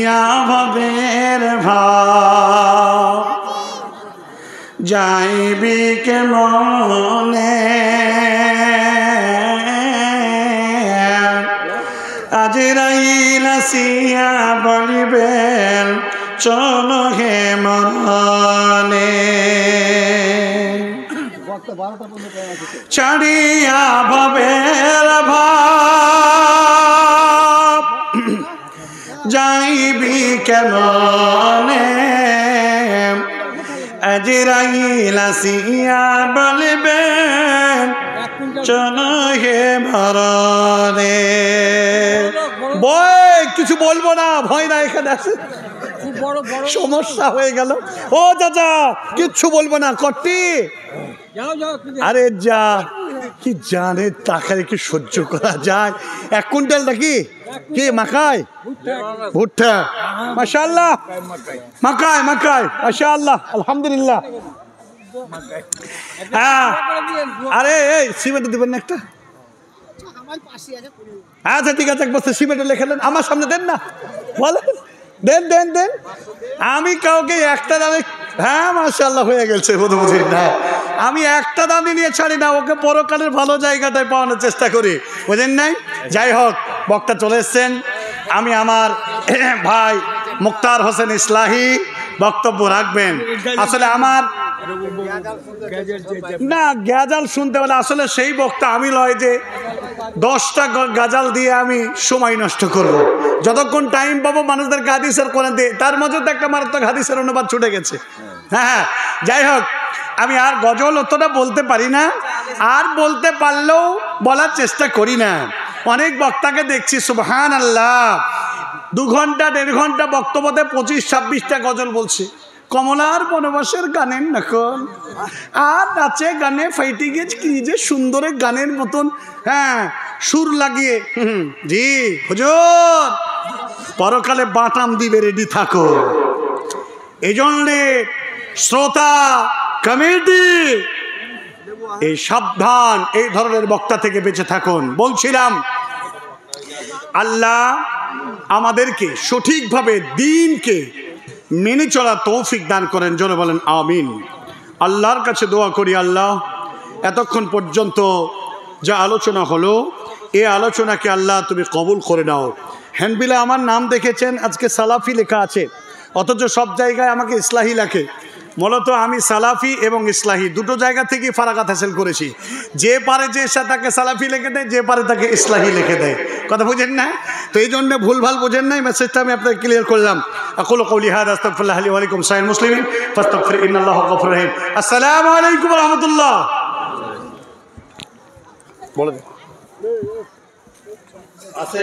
রাখিয়া ভবের ভাব যাইবি কেমনে আজরাইল আসিয়া বলিবেন চলো হে মরণে ছাড়িয়া ভবের ভাব যাইবি কেমনে আজরাইল আসিয়া বলিবেন চলো হে মরণে বই কিছু বলবো না ভয় না এখানে আছে সমস্যা হয়ে গেল ও চাচা কিচ্ছু বলবো না কটি আরে যা কি জানে টাকা কি সহ্য করা যায় 1 কুইন্টাল নাকি কি মাকাই ভুট্টা মাশাআল্লাহ মাকাই মাশাআল্লাহ আলহামদুলিল্লাহ হ্যাঁ আরে এই সিমেন্ট দিবেন না একটা আচ্ছা ঠিক আছে এক বস্তা সিমেন্ট লেখালেন আমার সামনে দেন না বলেন দেন আমি কাউকে একটা দামে হ্যাঁ মাশাআল্লাহ হয়ে গেছে বুঝি না আমি একটা দামে নিয়ে ছাড়ি না ওকে পরকালের ভালো জায়গাটায় পাওয়ানোর চেষ্টা করি বুঝেন নাই যাই হোক বক্তা চলে এসছেন আমি আমার ভাই মুক্তার হোসেন ইসলাহি বক্তব্য রাখবেন আসলে আমার না গাজাল শুনতে হলে আসলে সেই বক্তা আমি লয় যে 10টা গাজাল দিয়ে আমি সময় নষ্ট করব যতক্ষণ টাইম পাবো মানুষদের হাদিসের কোরআন দিয়ে তার মধ্যে তো একটা মারাত্মক হাদিসের অনুবাদ ছুটে গেছে হ্যাঁ যাই হোক আমি আর গজল অতটা বলতে পারি না আর বলতে পারলেও বলার চেষ্টা করি না অনেক বক্তাকে দেখছি সুবহানাল্লাহ 2 ঘন্টা 1.5 ঘন্টা বক্তব্যতে 25-26টা গজল বলছে কমলার বনবাসের গানের নকল আর নাচে গানে ফাইটি গেছ কি যে সুন্দর গানের মতন হ্যাঁ সুর লাগিয়ে জি হুজুর পরকালে বাটাম দিবে রেডি থাকো এই জন্যে শ্রোতা কমিটি এই সাবধান এই ধরনের বক্তা থেকে বেঁচে থাকুন বলছিলাম আল্লাহ আমাদেরকে সঠিকভাবে দ্বীনকে মেনে চলা তৌফিক দান করেন জোরে বলেন আমিন আল্লাহর কাছে দোয়া করি আল্লাহ এতক্ষণ পর্যন্ত যা আলোচনা হলো এই আলোচনাকে আল্লাহ তুমি কবুল করে নাও হ্যান্ডবিলে আমার নাম দেখেছেন আজকে সালাফি লেখা আছে অথচ সব জায়গায় আমাকে ইসলাহি লেখে মূলত আমি সালাফি এবং ইসলাহি দুটো জায়গা থেকেই ফারাকাত হাসিল করেছি যে পারে যে তাকে সালাফি লিখে দেয় যে পারে তাকে ইসলাহি লিখে দেয় কথা বুঝেন না তো এই জন্য ভুলভাল বোঝেন নাই মেসেজটা আমি আপনাকে ক্লিয়ার করলাম আকুলু কওলি হাযা আস্তাগফিরুল্লাহ লি ওয়া লাকুম সাইয়্যিদুল মুসলিমিন ফাস্তাগফিরু ইন্নাল্লাহা গফুরুর রহিম আসসালামু আলাইকুম ওয়া রাহমাতুল্লাহ বলেন আছে